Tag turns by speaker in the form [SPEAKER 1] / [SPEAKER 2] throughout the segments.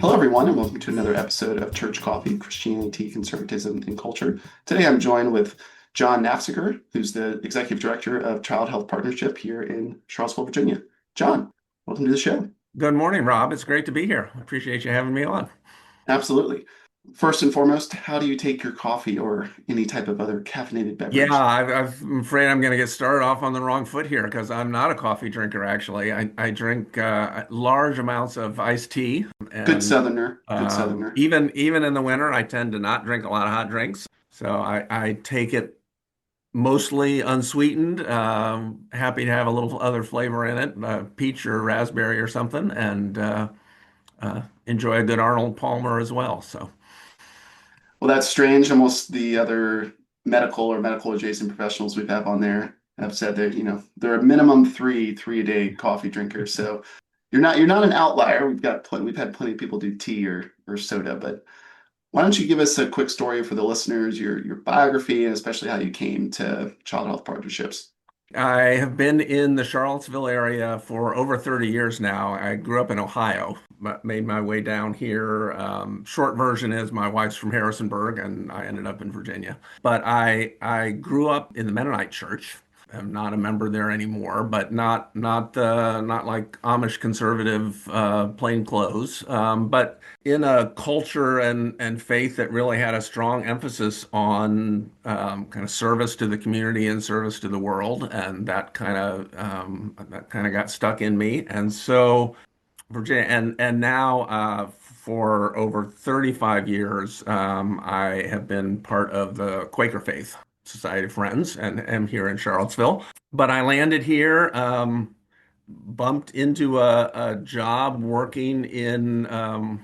[SPEAKER 1] Hello, everyone, and welcome to another episode of Church Coffee, Christianity, Conservatism, and Culture. Today I'm joined with John Nafziger, who's the Executive Director of Child Health Partnership here in Charlottesville, Virginia. John, welcome to the show.
[SPEAKER 2] Good morning, Rob. It's great to be here. I appreciate you having me on.
[SPEAKER 1] Absolutely. First and foremost, how do you take your coffee or any type of other caffeinated
[SPEAKER 2] Yeah,
[SPEAKER 1] beverage?
[SPEAKER 2] I'm afraid I'm going to get started off on the wrong foot here because I'm not a coffee drinker, actually. I drink large amounts of iced tea,
[SPEAKER 1] Good
[SPEAKER 2] and
[SPEAKER 1] Southerner, good Southerner.
[SPEAKER 2] even in the winter, I tend to not drink a lot of hot drinks. So I take it mostly unsweetened. Happy to have a little other flavor in it, peach or raspberry or something, and enjoy a good Arnold Palmer as well. So.
[SPEAKER 1] Well, that's strange. Almost the other medical or medical adjacent professionals we've had on there have said that, they're a minimum three a day coffee drinkers. So you're not an outlier. We've had plenty of people do tea or soda, but why don't you give us a quick story for the listeners, your biography, and especially how you came to Child Health Partnerships?
[SPEAKER 2] I have been in the Charlottesville area for over 30 years now. I grew up in Ohio, but made my way down here. Short version is my wife's from Harrisonburg, and I ended up in Virginia. But I grew up in the Mennonite church. I'm not a member there anymore, but not like Amish conservative plain clothes. But in a culture and faith that really had a strong emphasis on kind of service to the community and service to the world, and that kind of got stuck in me. And so Virginia, and now for over 35 years, I have been part of the Quaker Faith Society of Friends and am here in Charlottesville. But I landed here, bumped into a job working in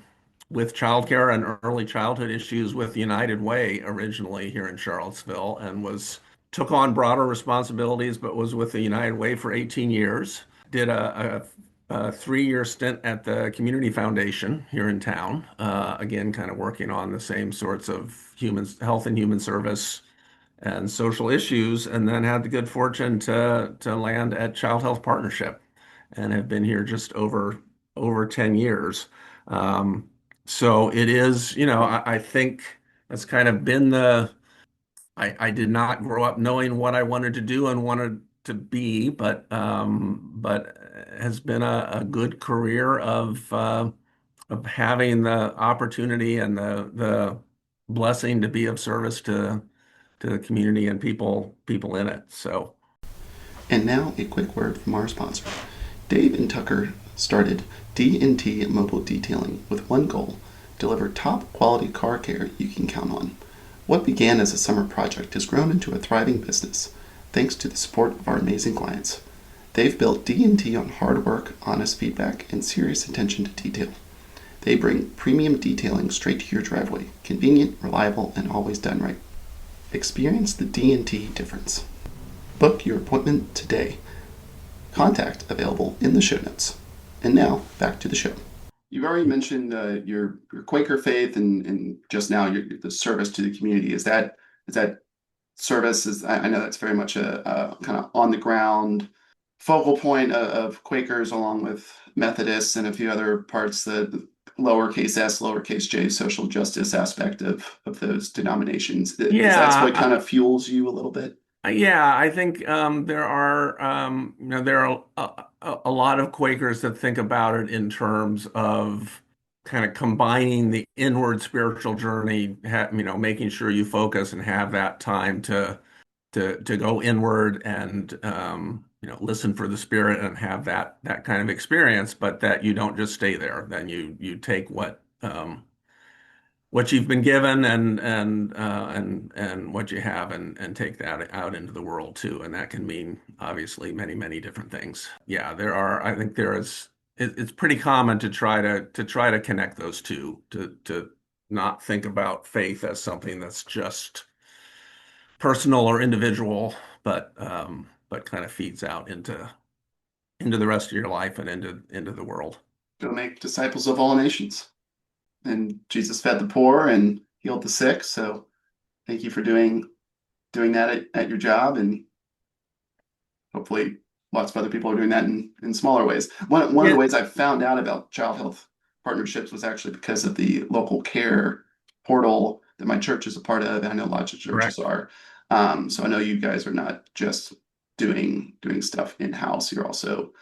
[SPEAKER 2] with childcare and early childhood issues with United Way originally here in Charlottesville, and was took on broader responsibilities, but was with the United Way for 18 years. Did a 3-year stint at the Community Foundation here in town, again, kind of working on the same sorts of human health and human service and social issues, and then had the good fortune to land at Child Health Partnership, and have been here just over 10 years. So it is, I think that's kind of been I did not grow up knowing what I wanted to do and wanted to be, but has been a good career of having the opportunity and the blessing to be of service to the community and people in it. So.
[SPEAKER 1] And now a quick word from our sponsor. Dave and Tucker started D&T Mobile Detailing with one goal: deliver top quality car care you can count on. What began as a summer project has grown into a thriving business, thanks to the support of our amazing clients. They've built D&T on hard work, honest feedback, and serious attention to detail. They bring premium detailing straight to your driveway, convenient, reliable, and always done right. Experience the D&T difference. Book your appointment today. Contact available in the show notes. And now, back to the show. You've already mentioned your Quaker faith and just now the service to the community. Is that service? I know that's very much a kind of on the ground focal point of Quakers, along with Methodists and a few other parts, the lowercase s, lowercase j social justice aspect of those denominations. Is that what
[SPEAKER 2] Yeah,
[SPEAKER 1] kind of fuels you a little bit?
[SPEAKER 2] yeah, I think there are a lot of Quakers that think about it in terms of kind of combining the inward spiritual journey, making sure you focus and have that time to go inward and listen for the Spirit and have that kind of experience, but that you don't just stay there. Then you take what you've been given and what you have and take that out into the world too. And that can mean obviously many different things. Yeah, I think it's pretty common to try to connect those two, to not think about faith as something that's just personal or individual, but kind of feeds out into the rest of your life and into the world.
[SPEAKER 1] Go make disciples of all nations. And Jesus fed the poor and healed the sick. So thank you for doing that at your job, and hopefully lots of other people are doing that in smaller ways. One of the
[SPEAKER 2] Yeah.
[SPEAKER 1] ways I've found out about Child Health Partnerships was actually because of the local care portal that my church is a part of, and I know lots of churches
[SPEAKER 2] Correct.
[SPEAKER 1] are. So I know you guys are not just doing stuff in-house, you're also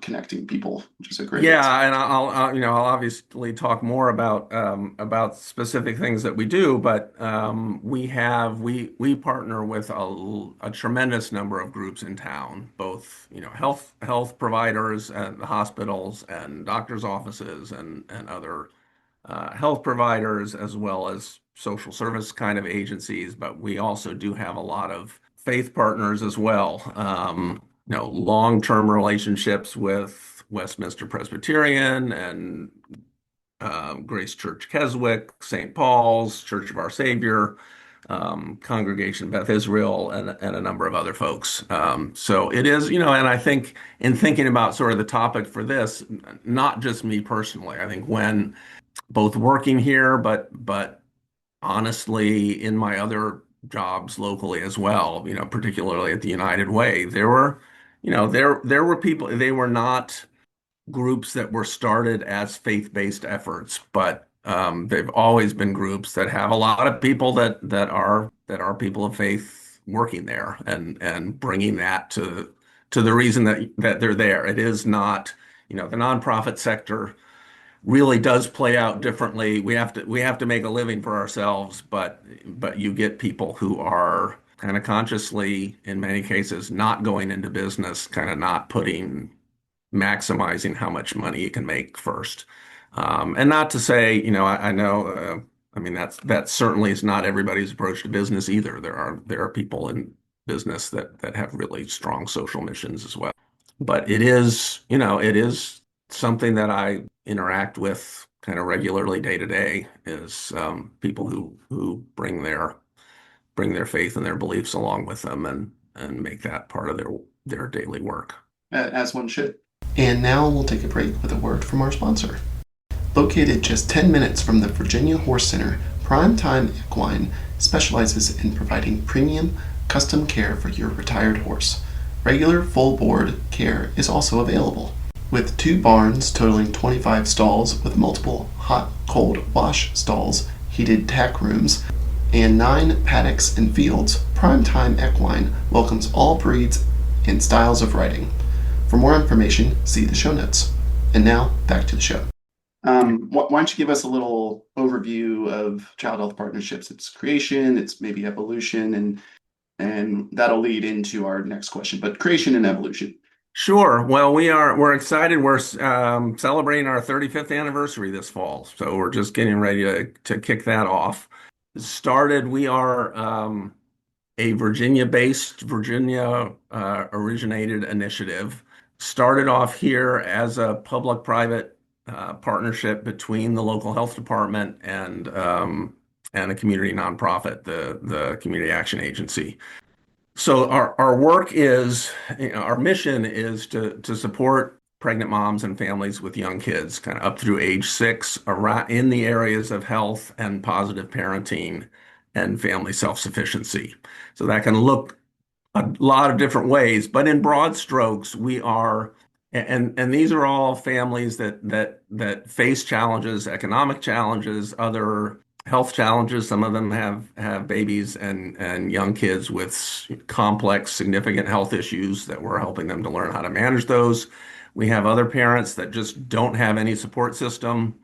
[SPEAKER 1] connecting people, which is a great way to.
[SPEAKER 2] Yeah, and I'll obviously talk more about specific things that we do, but we partner with a tremendous number of groups in town, both health providers and hospitals and doctors' offices and other health providers, as well as social service kind of agencies. But we also do have a lot of faith partners as well. Long-term relationships with Westminster Presbyterian and Grace Church Keswick, St. Paul's, Church of Our Savior, Congregation Beth Israel, and a number of other folks. So it is, and I think in thinking about sort of the topic for this, not just me personally, I think when both working here, but honestly in my other jobs locally as well, particularly at the United Way, there were people, they were not groups that were started as faith-based efforts, but they've always been groups that have a lot of people that are people of faith working there and bringing that to the reason that they're there. It is not, the nonprofit sector really does play out differently. We have to make a living for ourselves, but you get people who are kind of consciously, in many cases, not going into business, kind of not maximizing how much money you can make first. And not to say, I know, I mean, that certainly is not everybody's approach to business either. There are people in business that have really strong social missions as well. But it is something that I interact with kind of regularly day to day is people who bring their faith and their beliefs along with them and make that part of their daily work.
[SPEAKER 1] As one should. And now we'll take a break with a word from our sponsor. Located just 10 minutes from the Virginia Horse Center, Primetime Equine specializes in providing premium, custom care for your retired horse. Regular full board care is also available. With 2 barns totaling 25 stalls with multiple hot-cold wash stalls, heated tack rooms, and 9 paddocks and fields, Primetime Equine welcomes all breeds and styles of riding. For more information, see the show notes. And now, back to the show. Why don't you give us a little overview of Child Health Partnerships, its creation, its maybe evolution, and that'll lead into our next question, but creation and evolution.
[SPEAKER 2] Sure. Well, we're excited. We're celebrating our 35th anniversary this fall, so we're just getting ready to kick that off. We are a Virginia-based, Virginia originated initiative. Started off here as a public-private partnership between the local health department and a community nonprofit, the Community Action Agency. So our work is, our mission is to support pregnant moms and families with young kids, kind of up through age 6, around in the areas of health and positive parenting and family self-sufficiency. So that can look a lot of different ways, but in broad strokes, and these are all families that face challenges, economic challenges, other health challenges. Some of them have babies and young kids with complex, significant health issues that we're helping them to learn how to manage those. We have other parents that just don't have any support system,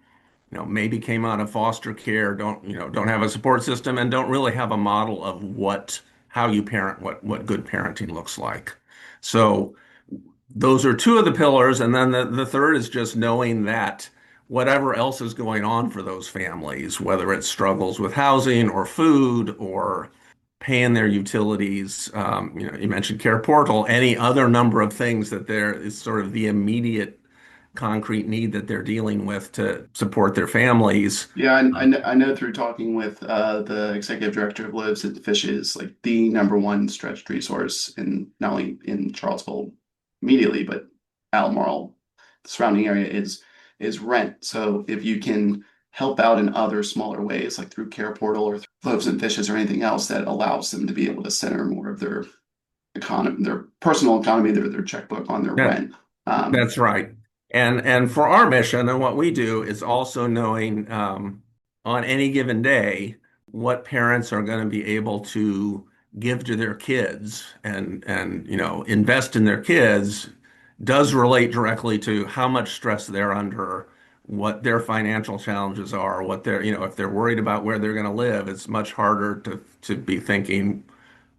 [SPEAKER 2] maybe came out of foster care, don't have a support system and don't really have a model of how you parent, what good parenting looks like. So those are 2 of the pillars. And then the third is just knowing that whatever else is going on for those families, whether it's struggles with housing or food or paying their utilities, you mentioned Care Portal, any other number of things that there is sort of the immediate concrete need that they're dealing with to support their families.
[SPEAKER 1] Yeah, I know through talking with the executive director of Loaves and Fishes, like the number one stretched resource in not only in Charlottesville immediately, but Albemarle, the surrounding area is rent. So if you can help out in other smaller ways, like through Care Portal or through Loaves and Fishes or anything else that allows them to be able to center more of their economy, their personal economy, their checkbook on their
[SPEAKER 2] That,
[SPEAKER 1] rent.
[SPEAKER 2] that's right. And for our mission and what we do is also knowing on any given day what parents are going to be able to give to their kids and invest in their kids does relate directly to how much stress they're under, what their financial challenges are, what they're, if they're worried about where they're going to live, it's much harder to be thinking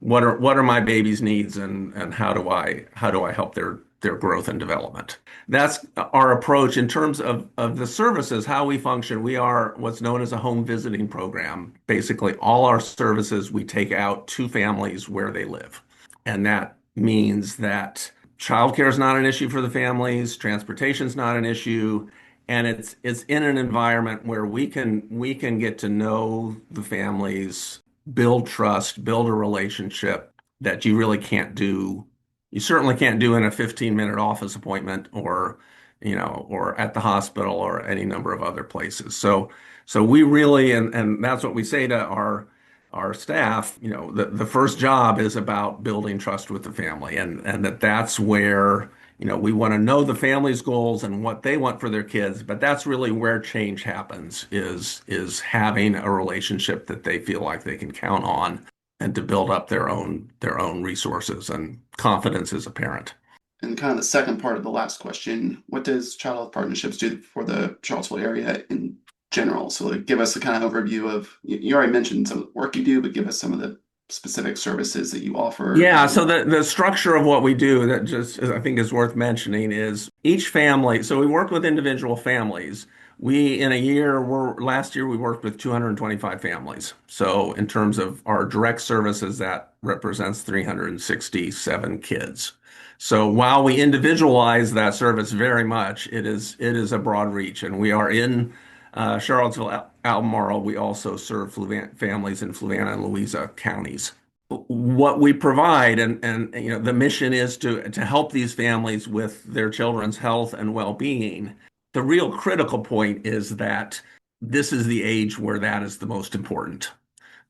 [SPEAKER 2] what are my baby's needs and how do I help their growth and development. That's our approach in terms of the services, how we function. We are what's known as a home visiting program. Basically, all our services we take out to families where they live. And that means that childcare is not an issue for the families, transportation is not an issue, and it's in an environment where we can get to know the families, build trust, build a relationship that you really can't do. You certainly can't do in a 15-minute office appointment or at the hospital or any number of other places. So we really, and that's what we say to our staff, the first job is about building trust with the family and that's where, we want to know the family's goals and what they want for their kids, but that's really where change happens is having a relationship that they feel like they can count on and to build up their own resources and confidence as a parent.
[SPEAKER 1] And kind of the second part of the last question, what does Child Health Partnerships do for the Charlottesville area in general? So like, give us a kind of overview of, you already mentioned some of the work you do, but give us some of the specific services that you offer
[SPEAKER 2] Yeah, so
[SPEAKER 1] and
[SPEAKER 2] the structure of what we do that just I think is worth mentioning is each family. So we work with individual families. We in a year, last year we worked with 225 families. So in terms of our direct services, that represents 367 kids. So while we individualize that service very much, it is a broad reach, and we are in Charlottesville, Albemarle. We also serve families in Fluvanna and Louisa counties. What we provide and the mission is to help these families with their children's health and well-being. The real critical point is that this is the age where that is the most important.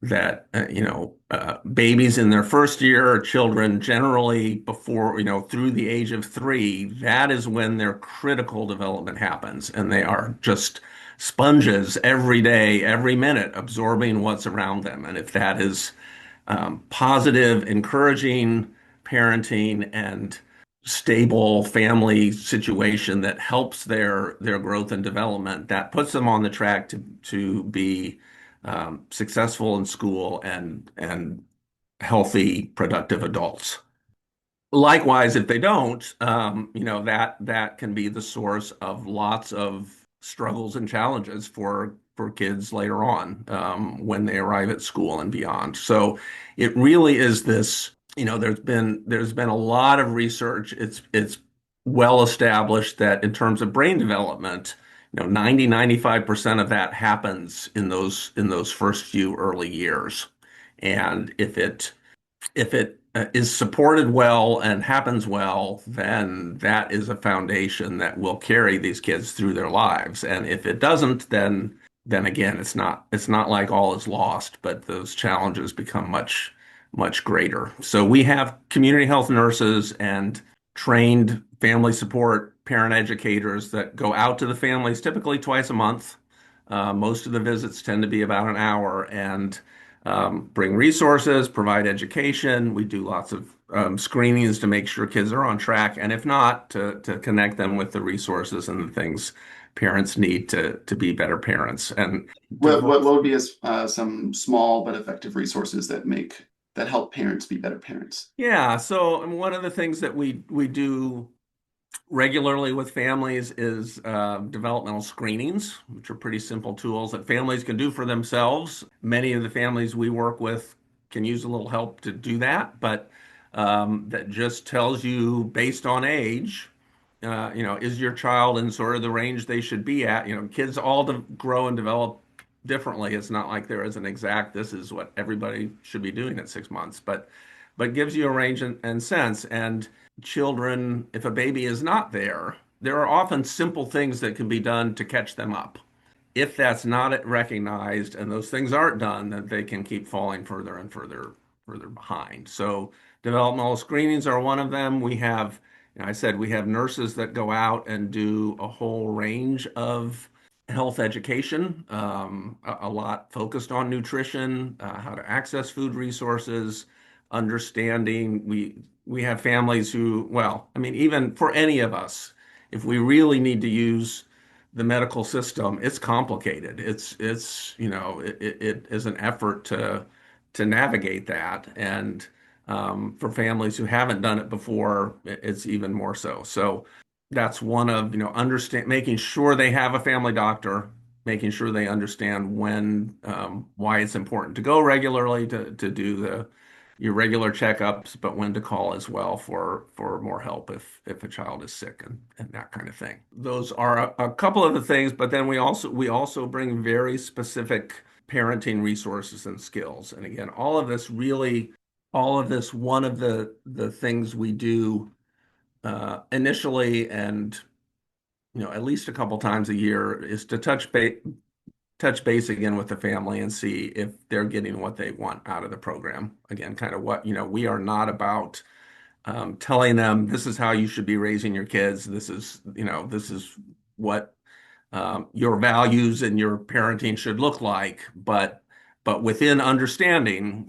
[SPEAKER 2] That babies in their first year, children generally before through the age of 3, that is when their critical development happens, and they are just sponges every day, every minute, absorbing what's around them. And if that is positive, encouraging parenting and stable family situation that helps their growth and development, that puts them on the track to be successful in school and healthy, productive adults. Likewise, if they don't, that can be the source of lots of struggles and challenges for kids later on when they arrive at school and beyond. So it really is this, there's been a lot of research. It's well established that in terms of brain development, 95% of that happens in those first few early years. And if it is supported well and happens well, then that is a foundation that will carry these kids through their lives. And if it doesn't, then again, it's not like all is lost, but those challenges become much greater. So we have community health nurses and trained family support parent educators that go out to the families typically twice a month. Most of the visits tend to be about an hour and bring resources, provide education. We do lots of screenings to make sure kids are on track, and if not, to connect them with the resources and the things parents need to be better parents. And
[SPEAKER 1] what would be some small but effective resources that help parents be better parents?
[SPEAKER 2] yeah, so one of the things that we do regularly with families is developmental screenings, which are pretty simple tools that families can do for themselves. Many of the families we work with can use a little help to do that, but that just tells you based on age, is your child in sort of the range they should be at? Kids all grow and develop differently. It's not like there is an exact, this is what everybody should be doing at 6 months, but gives you a range and sense. And children, if a baby is not there, there are often simple things that can be done to catch them up. If that's not recognized and those things aren't done, then they can keep falling further and further behind. So developmental screenings are one of them. We have I said we have nurses that go out and do a whole range of health education, a lot focused on nutrition, how to access food resources, understanding. We have families who, well, I mean, even for any of us, if we really need to use the medical system, it's complicated. It is an effort to navigate that, and for families who haven't done it before, it's even more so. So that's one of, understand making sure they have a family doctor, making sure they understand when, why it's important to go regularly to do your regular checkups, but when to call as well for more help if a child is sick and that kind of thing. Those are a couple of the things, but then we also bring very specific parenting resources and skills. And again, all of this, one of the things we do initially, and at least a couple times a year, is to touch base again with the family and see if they're getting what they want out of the program. Again, kind of what, we are not about telling them this is how you should be raising your kids. This is what your values and your parenting should look like, but within understanding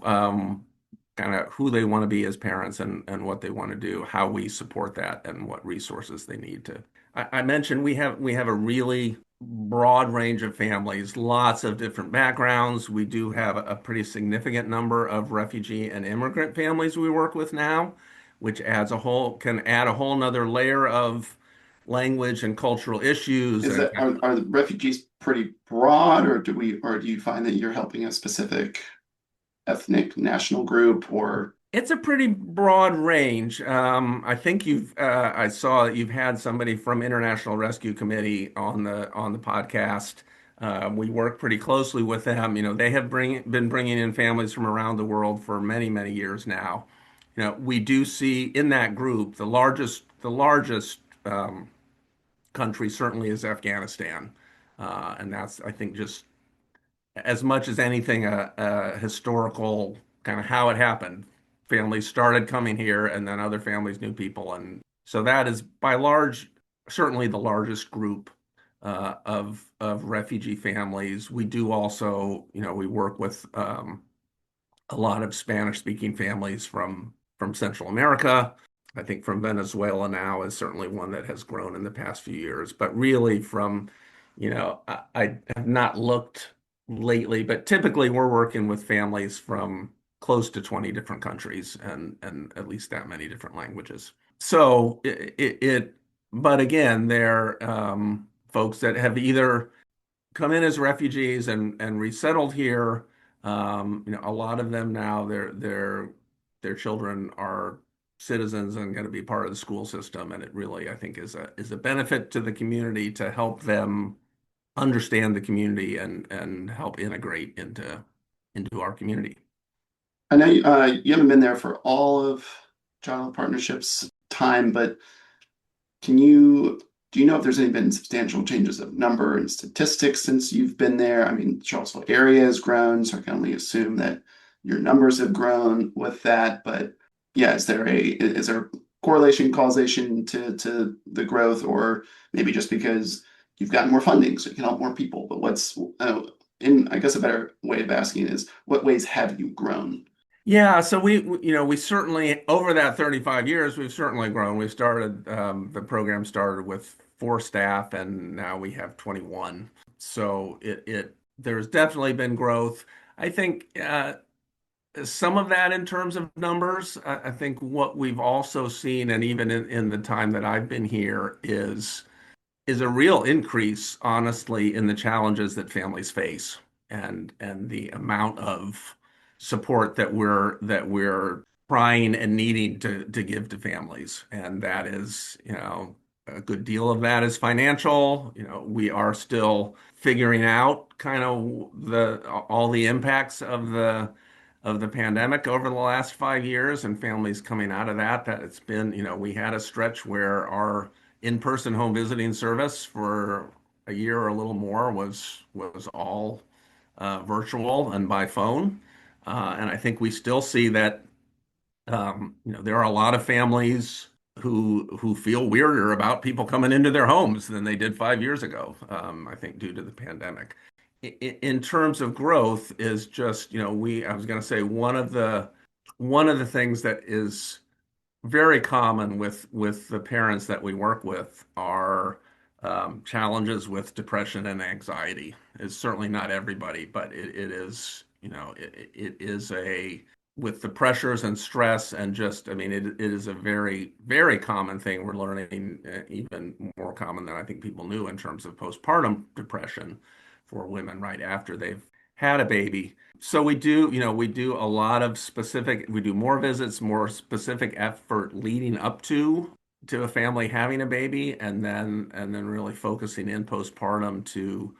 [SPEAKER 2] kind of who they want to be as parents and what they want to do, how we support that, and what resources they need to. I mentioned we have a really broad range of families, lots of different backgrounds. We do have a pretty significant number of refugee and immigrant families we work with now, which can add a whole nother layer of language and cultural issues.
[SPEAKER 1] Is
[SPEAKER 2] And
[SPEAKER 1] that are the refugees pretty broad, or do you find that you're helping a specific ethnic national group or
[SPEAKER 2] it's a pretty broad range. I think I saw that you've had somebody from International Rescue Committee on the podcast. We work pretty closely with them. They have been bringing in families from around the world for many, many years now. We do see in that group the largest country certainly is Afghanistan, and that's, I think, just as much as anything, a historical kind of how it happened. Families started coming here, and then other families knew people, and so that is by large certainly the largest group of refugee families. We do also, we work with a lot of Spanish-speaking families from Central America. I think from Venezuela now is certainly one that has grown in the past few years. But really I have not looked lately, but typically we're working with families from close to 20 different countries and at least that many different languages. So but again, they're folks that have either come in as refugees and resettled here. A lot of them now, their children are citizens and going to be part of the school system, and it really, I think, is a benefit to the community to help them understand the community and help integrate into our community.
[SPEAKER 1] I know you haven't been there for all of Child Partnerships time, but can you do you know if there's any been substantial changes of number and statistics since you've been there? I mean, Charlottesville area has grown, so I can only assume that your numbers have grown with that. But yeah, is there correlation causation to the growth, or maybe just because you've gotten more funding so you can help more people? But in I guess a better way of asking is what ways have you grown?
[SPEAKER 2] Yeah, so we certainly, over that 35 years, we've certainly grown. The program started with 4 staff, and now we have 21. So there's definitely been growth. I think some of that in terms of numbers. I think what we've also seen, and even in the time that I've been here, is a real increase, honestly, in the challenges that families face and the amount of support that we're trying and needing to give to families. And that is, a good deal of that is financial. We are still figuring out kind of all the impacts of the pandemic over the last 5 years and families coming out of that it's been, we had a stretch where our in-person home visiting service for a year or a little more was all virtual and by phone. And I think we still see that there are a lot of families who feel weirder about people coming into their homes than they did 5 years ago. I think due to the pandemic. In terms of growth, is just I was going to say one of the things that is very common with the parents that we work with are challenges with depression and anxiety. It's certainly not everybody, but it is, it is a with the pressures and stress and just, I mean, it is a very, very common thing. We're learning even more common than I think people knew in terms of postpartum depression for women right after they've had a baby. So we do a lot of we do more visits, more specific effort leading up to a family having a baby, and then really focusing in postpartum to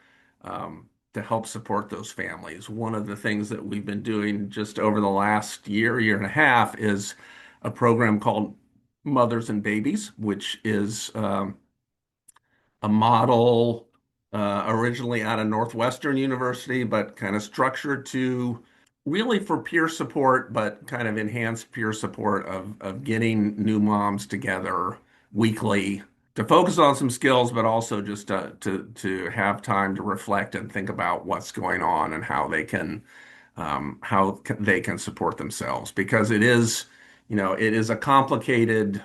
[SPEAKER 2] help support those families. One of the things that we've been doing just over the last year and a half is a program called Mothers and Babies, which is a model originally out of Northwestern University, but kind of structured to really for peer support, but kind of enhanced peer support of getting new moms together weekly to focus on some skills, but also just to have time to reflect and think about what's going on and they can support themselves because it is a complicated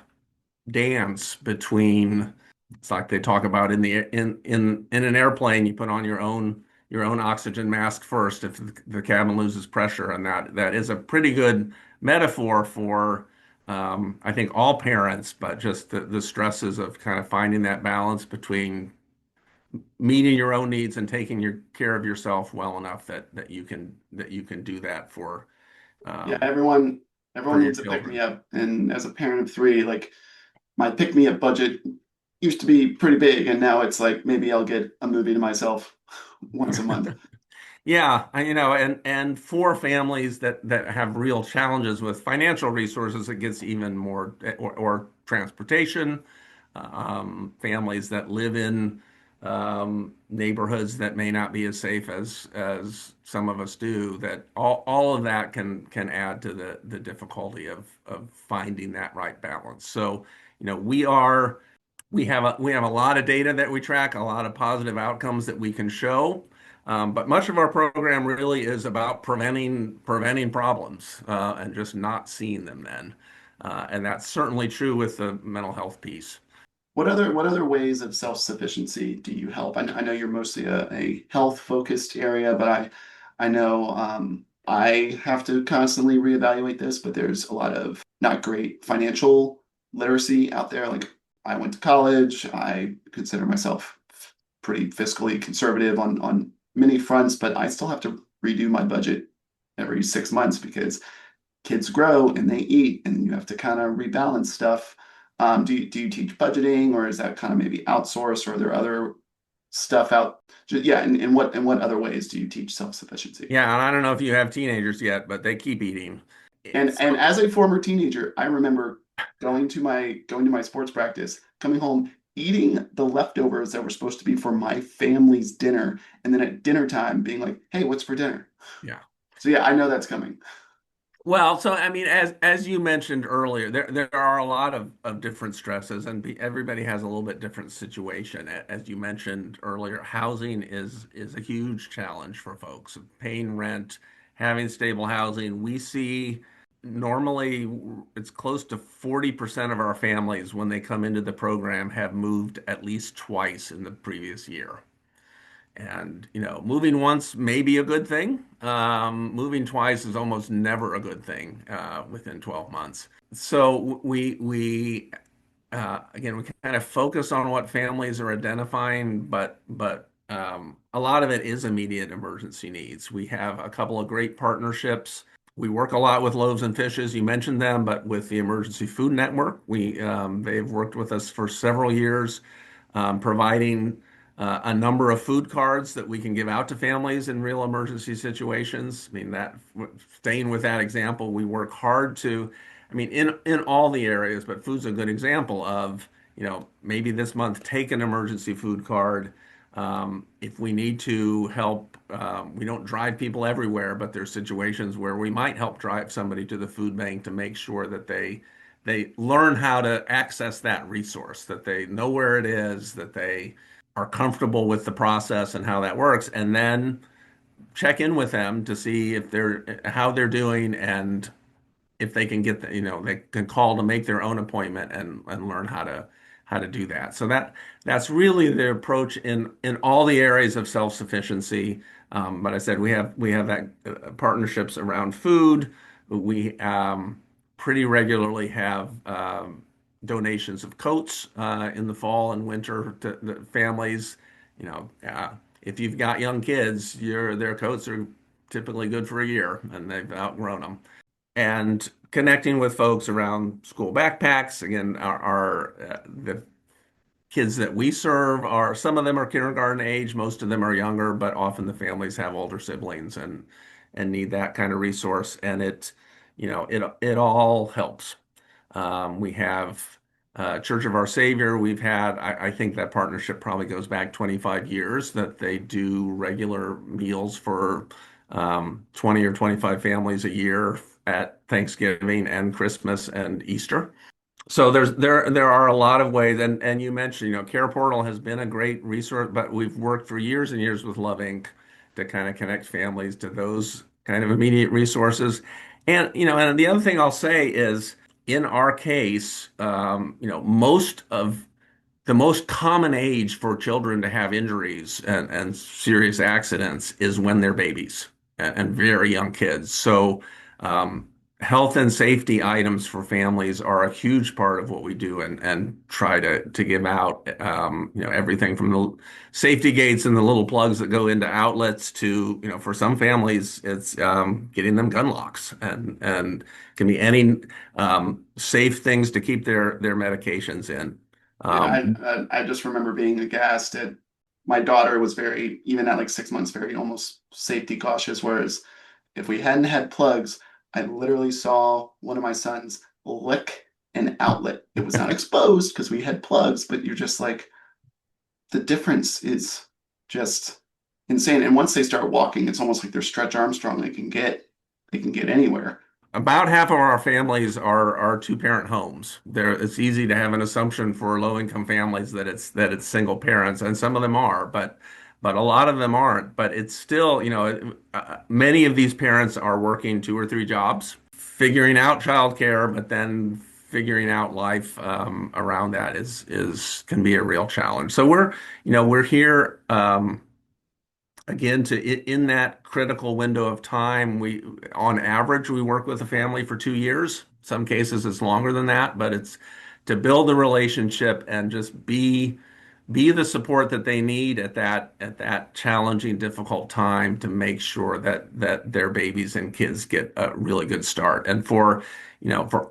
[SPEAKER 2] dance between it's like they talk about in an airplane you put on your own oxygen mask first if the cabin loses pressure and that is a pretty good metaphor for I think all parents but just the stresses of kind of finding that balance between meeting your own needs and taking care of yourself well enough that you can do that
[SPEAKER 1] Yeah,
[SPEAKER 2] um,
[SPEAKER 1] everyone
[SPEAKER 2] for your
[SPEAKER 1] needs a pick me
[SPEAKER 2] children.
[SPEAKER 1] up, and as a parent of three, like my pick me up budget used to be pretty big, and now it's like maybe I'll get a movie to myself once a month.
[SPEAKER 2] Yeah, and for families that have real challenges with financial resources, it gets even more, or transportation, families that live in neighborhoods that may not be as safe as some of us do, that all of that can add to the difficulty of finding that right balance. So, we have a lot of data that we track, a lot of positive outcomes that we can show. But much of our program really is about preventing problems and just not seeing them then. And that's certainly true with the mental health piece.
[SPEAKER 1] What other ways of self-sufficiency do you help? I know you're mostly a health-focused area, but I know I have to constantly reevaluate this, but there's a lot of not great financial literacy out there. Like I went to college, I consider myself pretty fiscally conservative on many fronts, but I still have to redo my budget every 6 months because kids grow and they eat, and you have to kind of rebalance stuff. Do you teach budgeting, or is that kind of maybe outsourced, or are there other stuff out? Yeah, and in what other ways do you teach self-sufficiency?
[SPEAKER 2] Yeah, and I don't know if you have teenagers yet, but they keep eating.
[SPEAKER 1] And as a former teenager, I remember going to my sports practice, coming home, eating the leftovers that were supposed to be for my family's dinner, and then at dinner time being like, "Hey, what's for dinner?"
[SPEAKER 2] Yeah.
[SPEAKER 1] So yeah, I know that's coming.
[SPEAKER 2] Well, so I mean, as you mentioned earlier, there are a lot of different stresses, and everybody has a little bit different situation. As you mentioned earlier, housing is a huge challenge for folks. Paying rent, having stable housing. We see normally it's close to 40% of our families when they come into the program have moved at least twice in the previous year. And, moving once may be a good thing. Moving twice is almost never a good thing within 12 months. So again, we kind of focus on what families are identifying, but a lot of it is immediate emergency needs. We have a couple of great partnerships. We work a lot with Loaves and Fishes. You mentioned them, but with the Emergency Food Network, they've worked with us for several years, providing a number of food cards that we can give out to families in real emergency situations. I mean, staying with that example, we work hard I mean, in all the areas, but food's a good example of, maybe this month take an emergency food card. If we need to help, we don't drive people everywhere, but there's situations where we might help drive somebody to the food bank to make sure that they learn how to access that resource, that they know where it is, that they are comfortable with the process and how that works, and then check in with them to see if they're how they're doing and if they can get they can call to make their own appointment and learn how to do that. So that's really the approach in all the areas of self-sufficiency. But I said we have that partnerships around food. We pretty regularly have donations of coats in the fall and winter to the families. You know, if you've got young kids, their coats are typically good for a year and they've outgrown them. And connecting with folks around school backpacks. Again, the kids that we serve are some of them are kindergarten age, most of them are younger, but often the families have older siblings and need that kind of resource. And it all helps. We have Church of Our Savior. I think that partnership probably goes back 25 years that they do regular meals for 20 or 25 families a year at Thanksgiving and Christmas and Easter. So there are a lot of ways, and you mentioned, Care Portal has been a great resource, but we've worked for years and years with Love Inc. to kind of connect families to those kind of immediate resources. And the other thing I'll say is, in our case, most of the most common age for children to have injuries and serious accidents is when they're babies and very young kids. So, health and safety items for families are a huge part of what we do and try to give out, everything from the safety gates and the little plugs that go into outlets to, for some families, it's getting them gun locks and can be any safe things to keep their medications in.
[SPEAKER 1] Yeah,
[SPEAKER 2] Um,
[SPEAKER 1] I just remember being aghast at my daughter was very, even at like 6 months, very almost safety cautious. Whereas if we hadn't had plugs, I literally saw one of my sons lick an outlet. It was not exposed because we had plugs, but you're just like, the difference is just insane. And once they start walking, it's almost like they're Stretch Armstrong. They can get anywhere.
[SPEAKER 2] About half of our families are two-parent homes. It's easy to have an assumption for low-income families that it's single parents, and some of them are, but a lot of them aren't. But it's still, many of these parents are working two or three jobs, figuring out childcare, but then figuring out life around that is can be a real challenge. So we're here. Again, in that critical window of time, on average, we work with a family for 2 years. Some cases it's longer than that, but it's to build a relationship and just be the support that they need at that challenging, difficult time to make sure that their babies and kids get a really good start. And for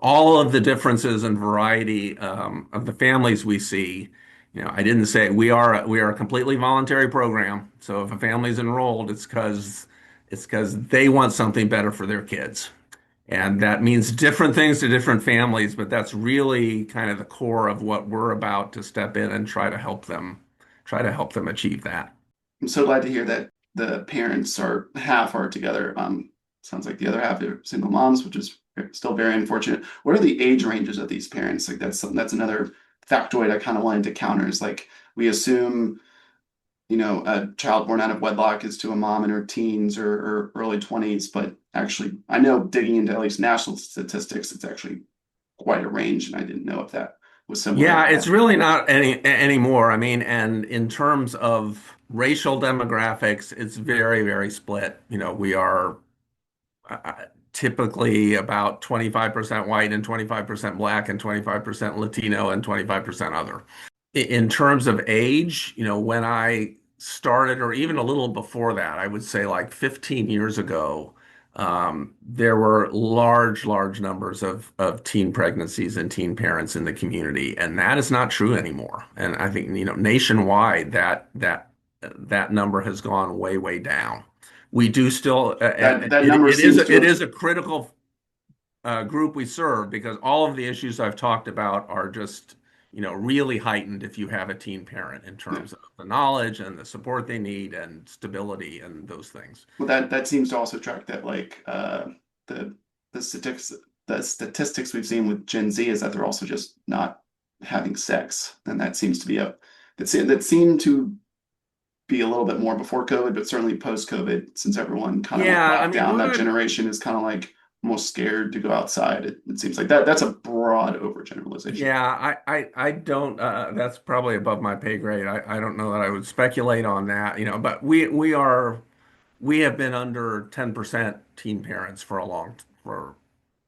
[SPEAKER 2] all of the differences and variety of the families we see. I didn't say we are a completely voluntary program. So if a family's enrolled, it's because they want something better for their kids. And that means different things to different families, but that's really kind of the core of what we're about to step in and try to help them achieve that.
[SPEAKER 1] I'm so glad to hear that the parents are half are together. Sounds like the other half are single moms, which is still very unfortunate. What are the age ranges of these parents? Like that's another factoid I kind of wanted to counter. Is like we assume, a child born out of wedlock is to a mom in her teens or early 20s, but actually, I know digging into at least national statistics, it's actually quite a range, and I didn't know if that was similar.
[SPEAKER 2] Yeah, it's really not anymore. I mean, and in terms of racial demographics, it's very, very split. We are typically about 25% white and 25% black and 25% Latino and 25% other. In terms of age, when I started, or even a little before that, I would say like 15 years ago, there were large, large numbers of teen pregnancies and teen parents in the community, and that is not true anymore. And I think, nationwide, that number has gone way, way down. We do still,
[SPEAKER 1] That
[SPEAKER 2] it,
[SPEAKER 1] number
[SPEAKER 2] it is
[SPEAKER 1] seems to
[SPEAKER 2] it
[SPEAKER 1] have
[SPEAKER 2] is a critical group we serve because all of the issues I've talked about are just, really heightened if you have a teen parent in
[SPEAKER 1] yeah.
[SPEAKER 2] terms of the knowledge and the support they need and stability and those things.
[SPEAKER 1] Well, that seems to also track that like the the statistics the statistics we've seen with Gen Z is that they're also just not having sex, and that seems to be that seemed to be a little bit more before COVID, but certainly post COVID, since everyone kind of went
[SPEAKER 2] Yeah, I
[SPEAKER 1] locked
[SPEAKER 2] mean,
[SPEAKER 1] down, that
[SPEAKER 2] good.
[SPEAKER 1] generation is kind of like almost scared to go outside. It seems like that's a broad overgeneralization.
[SPEAKER 2] Yeah, I don't. That's probably above my pay grade. I don't know that I would speculate on that, but we have been under 10% teen parents for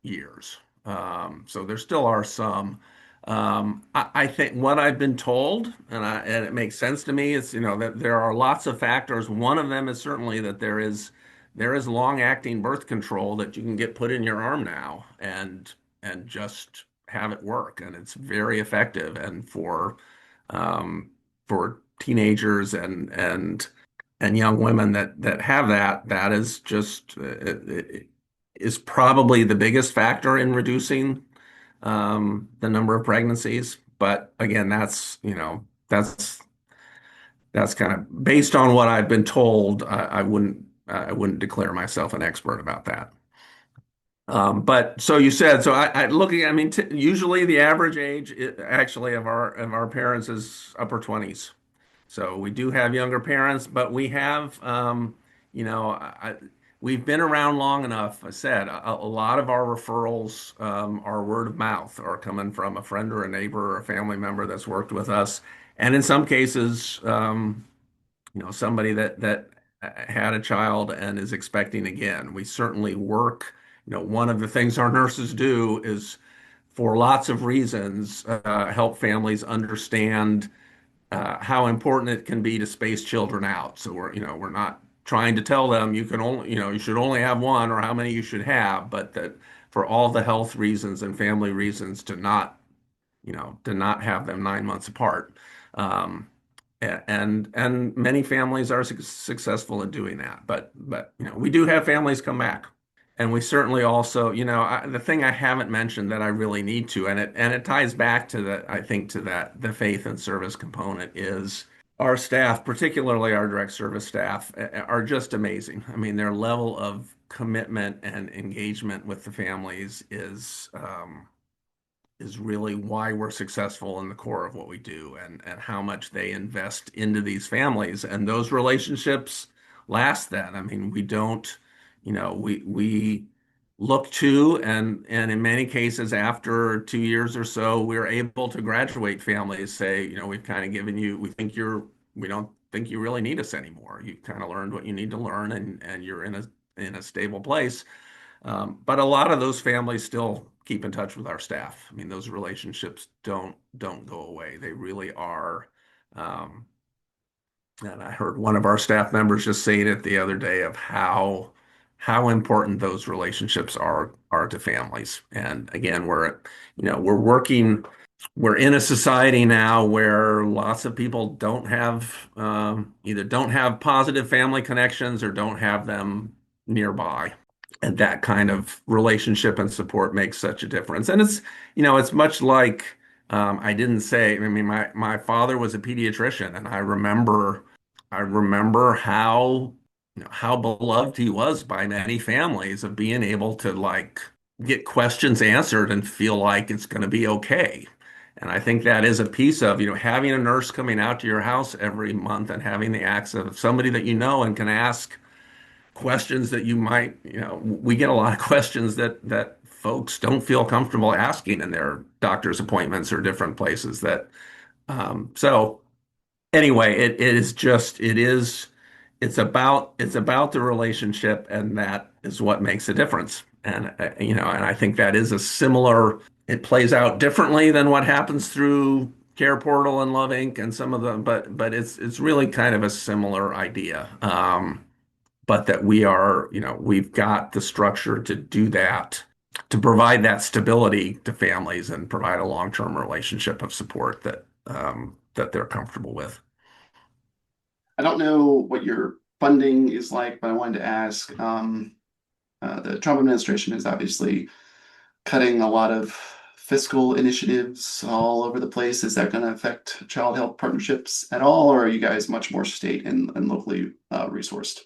[SPEAKER 2] years. So there still are some. I think what I've been told, and it makes sense to me, is that there are lots of factors. One of them is certainly that there is long-acting birth control that you can get put in your arm now and just have it work, and it's very effective. And for teenagers and young women that have that is just it is probably the biggest factor in reducing the number of pregnancies. But again, that's kind of based on what I've been told. I wouldn't declare myself an expert about that. But so you said, so looking, I mean, t usually the average age actually of our parents is upper 20s. So we do have younger parents, but we have, we've been around long enough. I said a lot of our referrals are word of mouth or coming from a friend or a neighbor or a family member that's worked with us. And in some cases, somebody that had a child and is expecting again. We certainly work. One of the things our nurses do is, for lots of reasons, help families understand how important it can be to space children out. So we're not trying to tell them you should only have one or how many you should have, but that for all the health reasons and family reasons to not have them 9 months apart. Um, and many families are successful in doing that, but we do have families come back. And we certainly also, the thing I haven't mentioned that I really need to, and it ties back to that, I think, to that the faith and service component is our staff, particularly our direct service staff, are just amazing. I mean, their level of commitment and engagement with the families is really why we're successful in the core of what we do, and how much they invest into these families, and those relationships last. Then I mean, we don't, we look to, and in many cases after 2 years or so we're able to graduate families, say, we've kind of given you, we don't think you really need us anymore. You kind of learned what you need to learn, and you're in a stable place. But a lot of those families still keep in touch with our staff. I mean, those relationships don't go away. They really are. Um, and I heard one of our staff members just saying it the other day of how important those relationships are to families. And again, we're working. We're in a society now where lots of people either don't have positive family connections or don't have them nearby. And that kind of relationship and support makes such a difference. And it's much like, I didn't say, I mean, my father was a pediatrician, and I remember how beloved he was by many families, of being able to like get questions answered and feel like it's going to be okay. And I think that is a piece of, having a nurse coming out to your house every month and having the access of somebody that you know and can ask questions that you might, we get a lot of questions that folks don't feel comfortable asking in their doctor's appointments or different places so anyway, it's about the relationship, and that is what makes a difference. And I think that is a similar, it plays out differently than what happens through Care Portal and Love Inc. and some of them, but it's really kind of a similar idea. But that we've got the structure to do that, to provide that stability to families and provide a long-term relationship of support that they're comfortable with.
[SPEAKER 1] I don't know what your funding is like, but I wanted to ask. The Trump administration is obviously cutting a lot of fiscal initiatives all over the place. Is that going to affect child health partnerships at all, or are you guys much more state and locally resourced?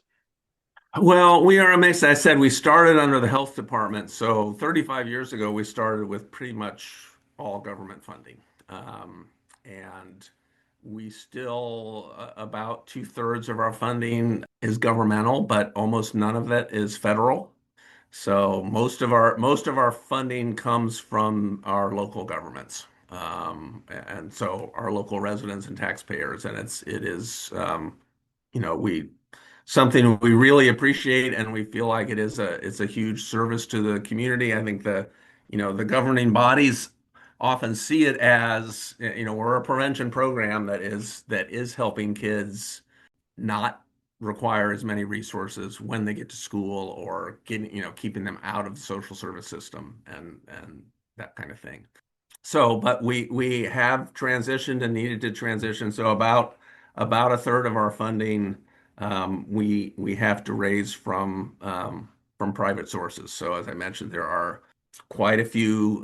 [SPEAKER 2] Well, we are a mix. I said we started under the health department. So 35 years ago, we started with pretty much all government funding. Um, and we still, about two-thirds of our funding is governmental, but almost none of it is federal. So most of our funding comes from our local governments. And so our local residents and taxpayers, and it is we something we really appreciate, and we feel like it's a huge service to the community. I think the governing bodies often see it as, we're a prevention program that is helping kids not require as many resources when they get to school, or keeping them out of the social service system and that kind of thing. So, but we have transitioned and needed to transition. So about a third of our funding, we have to raise from private sources. So as I mentioned, there are quite a few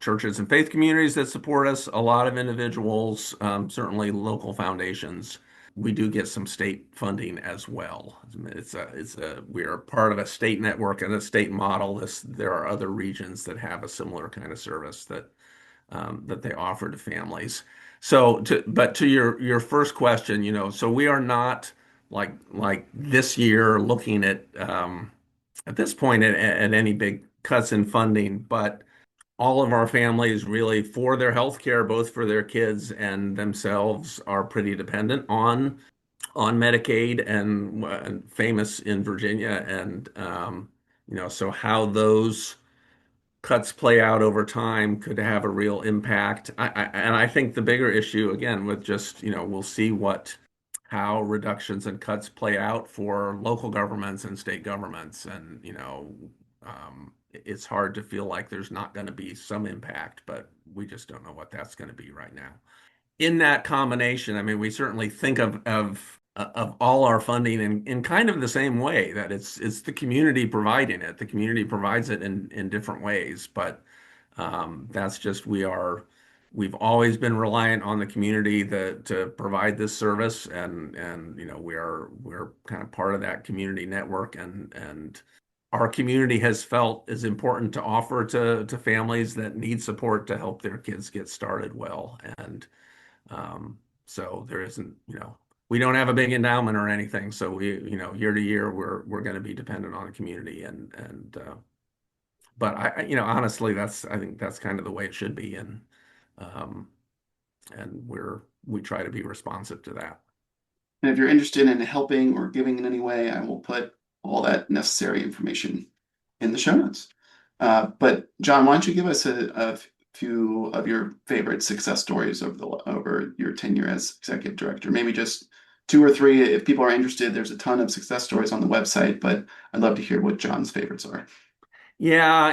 [SPEAKER 2] churches and faith communities that support us, a lot of individuals, certainly local foundations. We do get some state funding as well. We are part of a state network and a state model. There are other regions that have a similar kind of service that they offer to families. But to your first question, so we are not like this year looking at this point at any big cuts in funding, but all of our families really for their health care, both for their kids and themselves, are pretty dependent on Medicaid and famous in Virginia. And so how those cuts play out over time could have a real impact. And I think the bigger issue, again, with just, we'll see how reductions and cuts play out for local governments and state governments. And, it's hard to feel like there's not going to be some impact, but we just don't know what that's going to be right now. In that combination, I mean, we certainly think of all our funding in kind of the same way, that it's the community providing it. The community provides it in different ways, but that's just we've always been reliant on the community to provide this service, and we're kind of part of that community network, and our community has felt is important to offer to families that need support to help their kids get started well. And so there isn't, we don't have a big endowment or anything. So year to year, we're going to be dependent on the community, but honestly, I think that's kind of the way it should be. Um, and we try to be responsive to that.
[SPEAKER 1] And if you're interested in helping or giving in any way, I will put all that necessary information in the show notes. But John, why don't you give us a few of your favorite success stories over your tenure as executive director? Maybe just two or three. If people are interested, there's a ton of success stories on the website, but I'd love to hear what John's favorites are.
[SPEAKER 2] Yeah,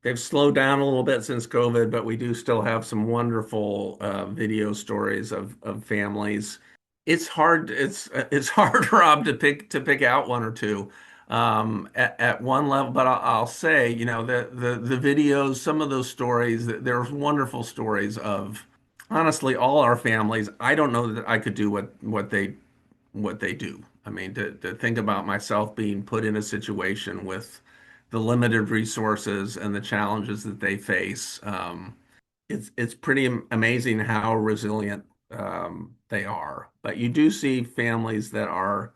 [SPEAKER 2] they've slowed down a little bit since COVID, but we do still have some wonderful video stories of families. It's hard, Rob, to pick out one or two at one level, but I'll say, the videos, some of those stories, there's wonderful stories of honestly all our families. I don't know that I could do what they do. I mean, to think about myself being put in a situation with the limited resources and the challenges that they face, it's pretty amazing how resilient they are. But you do see families that are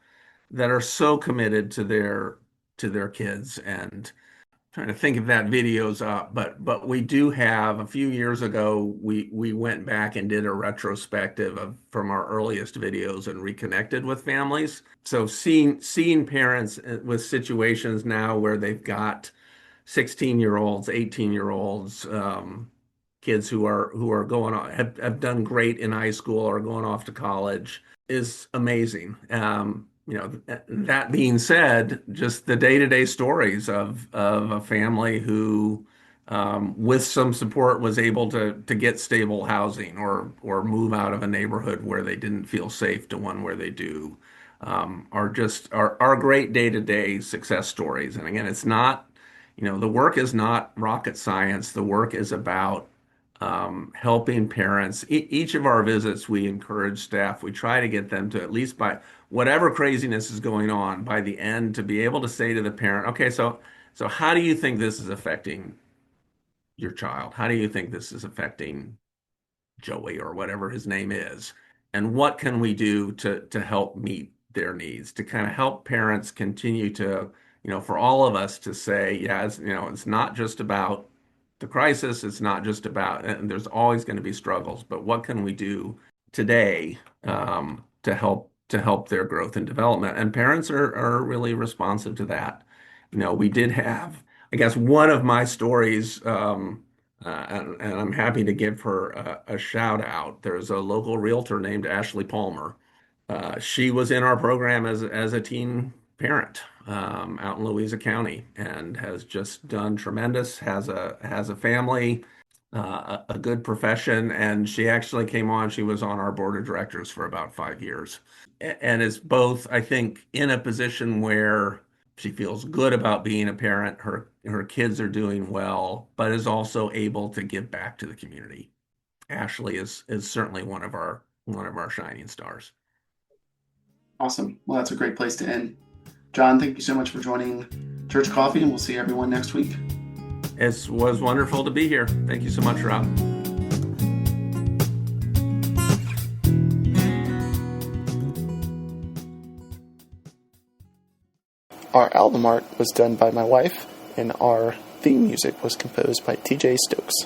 [SPEAKER 2] so committed to their kids, and trying to think if that video's up, but we do have, a few years ago, we went back and did a retrospective from our earliest videos and reconnected with families. So seeing parents with situations now where they've got 16-year-olds, 18-year-olds, kids who are going on, have done great in high school or going off to college, is amazing. That being said, just the day-to-day stories of a family who, with some support, was able to get stable housing, or move out of a neighborhood where they didn't feel safe to one where they do, are great day-to-day success stories. And again, it's not, the work is not rocket science. The work is about helping parents. Each of our visits, we encourage staff. We try to get them to, at least by whatever craziness is going on, by the end, to be able to say to the parent, okay, so how do you think this is affecting your child? How do you think this is affecting Joey or whatever his name is? And what can we do to help meet their needs, to kind of help parents continue to, for all of us to say, yeah, it's not just about the crisis. It's not just about, and there's always going to be struggles, but what can we do today to help their growth and development? And parents are really responsive to that. We did have, I guess, one of my stories, and I'm happy to give her a shout out. There's a local realtor named Ashley Palmer. She was in our program as a teen parent out in Louisa County, and has just done tremendous. Has a family, a good profession, and she actually came on. She was on our board of directors for about 5 years, and is both, I think, in a position where she feels good about being a parent. Her kids are doing well, but is also able to give back to the community. Ashley is certainly one of our shining stars.
[SPEAKER 1] Awesome. Well, that's a great place to end. John, thank you so much for joining Church Coffee, and we'll see everyone next week.
[SPEAKER 2] It was wonderful to be here. Thank you so much, Rob.
[SPEAKER 1] Our album art was done by my wife, and our theme music was composed by TJ Stokes.